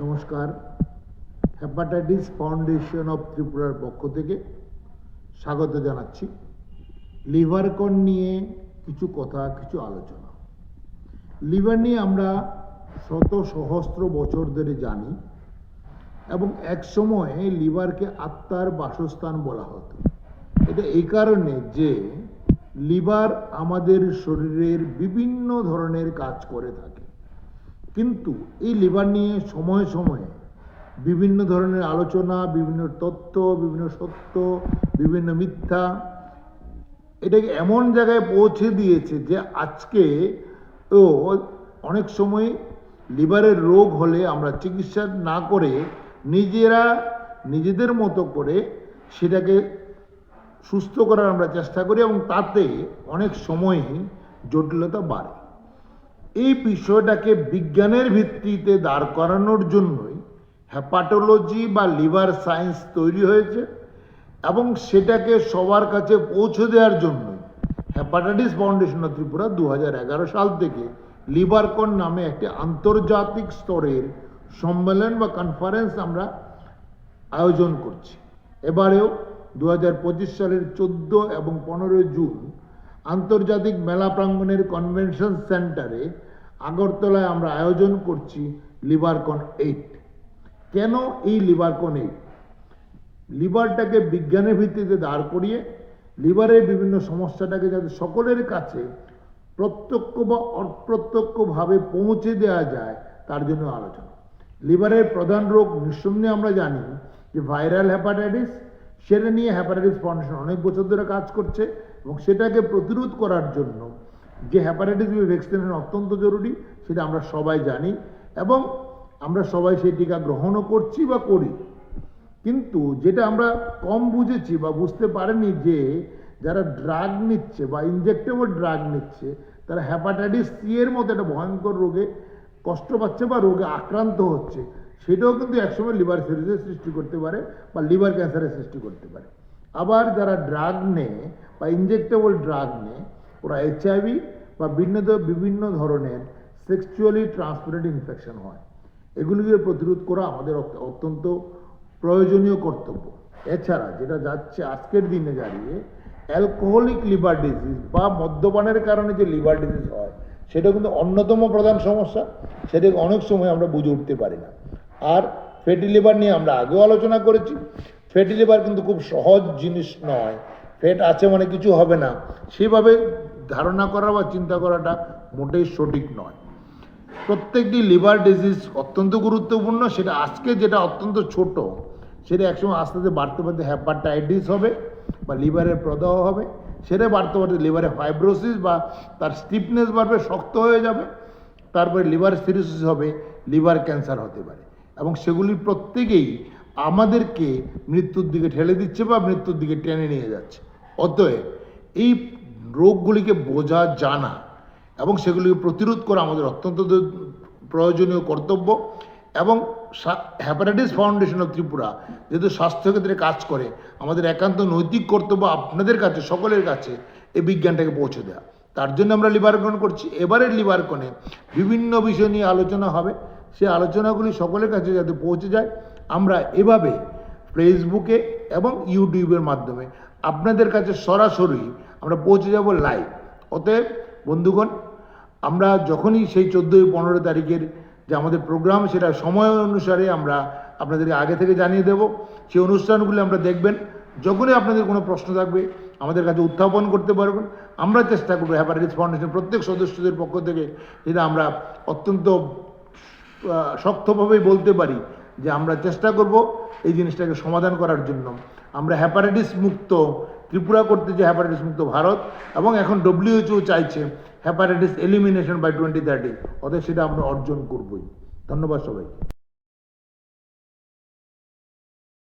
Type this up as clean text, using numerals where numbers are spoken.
নমস্কার। Hepatitis foundation of ত্রিপুরার পক্ষ থেকে স্বাগত জানাচ্ছি। লিভারকন নিয়ে কিছু কথা, কিছু আলোচনা। লিভার নিয়ে আমরা শত সহস্র বছর ধরে জানি এবং এক সময় লিভারকে আত্মার বাসস্থান বলা হতো। এটা এই কারণে যে লিভার আমাদের শরীরের বিভিন্ন ধরনের কাজ করে থাকে, কিন্তু এই লিভার নিয়ে সময়ে সময়ে বিভিন্ন ধরনের আলোচনা, বিভিন্ন তথ্য, বিভিন্ন সত্য, বিভিন্ন মিথ্যা এটাকে এমন জায়গায় পৌঁছে দিয়েছে যে আজকে অনেক সময় লিভারের রোগ হলে আমরা চিকিৎসা না করে নিজেদের মতো করে সেটাকে সুস্থ করার আমরা চেষ্টা করি এবং তাতে অনেক সময়ই জটিলতা বাড়ে। এই বিষয়টাকে বিজ্ঞানের ভিত্তিতে দাঁড় করানোর জন্যই হেপাটোলজি বা লিভার সায়েন্স তৈরি হয়েছে এবং সেটাকে সবার কাছে পৌঁছে দেওয়ার জন্য হেপাটাইটিস ফাউন্ডেশন অফ ত্রিপুরা 2011 সাল থেকে লিভারকন নামে একটি আন্তর্জাতিক স্তরের সম্মেলন বা কনফারেন্স আমরা আয়োজন করছি। এবারেও 2025 সালের 14 এবং 15 জুন আন্তর্জাতিক মেলা প্রাঙ্গণের কনভেনশন সেন্টারে আগরতলায় আমরা আয়োজন করছি লিভারকন 8। কেন এই লিভারকন 8? লিভারটাকে বিজ্ঞানের ভিত্তিতে দাঁড় করিয়ে লিভারের বিভিন্ন সমস্যাটাকে যাতে সকলের কাছে প্রত্যক্ষ বা অপ্রত্যক্ষভাবে পৌঁছে দেওয়া যায় তার জন্য আলোচনা। লিভারের প্রধান রোগ নিঃসন্দেহে আমরা জানি যে ভাইরাল হেপাটাইটিস। সেটা নিয়ে হেপাটাইটিস ফাউন্ডেশন অনেক বছর ধরে কাজ করছে এবং সেটাকে প্রতিরোধ করার জন্য যে হেপাটাইটিস বি ভ্যাকসিনেশন অত্যন্ত জরুরি সেটা আমরা সবাই জানি এবং আমরা সবাই সেই টিকা গ্রহণও করছি বা করি। কিন্তু যেটা আমরা কম বুঝেছি বা বুঝতে পারিনি যে যারা ড্রাগ নিচ্ছে বা ইনজেক্টেবল ড্রাগ নিচ্ছে তারা হেপাটাইটিস সি এর মতো একটা ভয়ঙ্কর রোগে কষ্ট পাচ্ছে বা রোগে আক্রান্ত হচ্ছে, সেটাও কিন্তু একসময় লিভার সিরোসিস সৃষ্টি করতে পারে বা লিভার ক্যান্সারের সৃষ্টি করতে পারে। আবার যারা ড্রাগ নেয় বা ইনজেক্টেবল ড্রাগ নেয় ওরা HIV বা বিভিন্ন ধরনের সেক্সুয়ালি ট্রান্সমিটেড ইনফেকশন হয়। এগুলিকে প্রতিরোধ করা আমাদের অত্যন্ত প্রয়োজনীয় কর্তব্য। এছাড়া যেটা যাচ্ছে আজকের দিনে দাঁড়িয়ে অ্যালকোহলিক লিভার ডিজিজ বা মদ্যপানের কারণে যে লিভার ডিজিজ হয় সেটা কিন্তু অন্যতম প্রধান সমস্যা, সেটাকে অনেক সময় আমরা বুঝে উঠতে পারি না। আর ফ্যাটি লিভার নিয়ে আমরা আগেও আলোচনা করেছি। ফ্যাটি লিভার কিন্তু খুব সহজ জিনিস নয়। ফ্যাট আছে মানে কিছু হবে না, সেভাবে ধারণা করা বা চিন্তা করাটা মোটেই সঠিক নয়। প্রত্যেকটি লিভার ডিজিজ অত্যন্ত গুরুত্বপূর্ণ। সেটা আজকে যেটা অত্যন্ত ছোট সেটা একসময় আস্তে আস্তে বাড়তে বাড়তে হেপাটাইটিস হবে বা লিভারের প্রদাহ হবে, সেটা বাড়তে বাড়তে লিভারে ফাইব্রোসিস বা তার স্টিফনেস বাড়বে, শক্ত হয়ে যাবে, তারপরে লিভার সিরোসিস হবে, লিভার ক্যান্সার হতে পারে এবং সেগুলি প্রত্যেকেই আমাদেরকে মৃত্যুর দিকে ঠেলে দিচ্ছে বা মৃত্যুর দিকে টেনে নিয়ে যাচ্ছে। অতএব এই রোগগুলিকে বোঝা, জানা এবং সেগুলিকে প্রতিরোধ করা আমাদের অত্যন্ত প্রয়োজনীয় কর্তব্য। এবং হেপাটাইটিস ফাউন্ডেশন অফ ত্রিপুরা যেহেতু স্বাস্থ্যক্ষেত্রে কাজ করে, আমাদের একান্ত নৈতিক কর্তব্য আপনাদের কাছে, সকলের কাছে এই বিজ্ঞানটাকে পৌঁছে দেওয়া। তার জন্য আমরা লিভারকন করছি। এবারের লিভারকনে বিভিন্ন বিষয় নিয়ে আলোচনা হবে। সেই আলোচনাগুলি সকলের কাছে যাতে পৌঁছে যায়, আমরা এভাবে ফেসবুকে এবং ইউটিউবের মাধ্যমে আপনাদের কাছে সরাসরি আমরা পৌঁছে যাব লাইভ। অতএব বন্ধুগণ, আমরা যখনই সেই 14-15 তারিখের যে আমাদের প্রোগ্রাম সেটা সময় অনুসারে আমরা আপনাদেরকে আগে থেকে জানিয়ে দেব। সেই অনুষ্ঠানগুলি আমরা দেখবেন। যখনই আপনাদের কোনো প্রশ্ন থাকবে আমাদের কাছে উত্থাপন করতে পারবেন। আমরা চেষ্টা করব হেপাটাইটিস ফাউন্ডেশন প্রত্যেক সদস্যদের পক্ষ থেকে, যেটা আমরা অত্যন্ত শক্তভাবেই বলতে পারি যে আমরা চেষ্টা করব এই জিনিসটাকে সমাধান করার জন্য। আমরা হেপাটাইটিস মুক্ত ত্রিপুরা করতে যে হেপাটাইটিস মুক্ত ভারত, এবং এখন WHO চাইছে হেপাটাইটিস এলিমিনেশন বাই 2030। অতএব সেটা আমরা অর্জন করবই। ধন্যবাদ সবাইকে।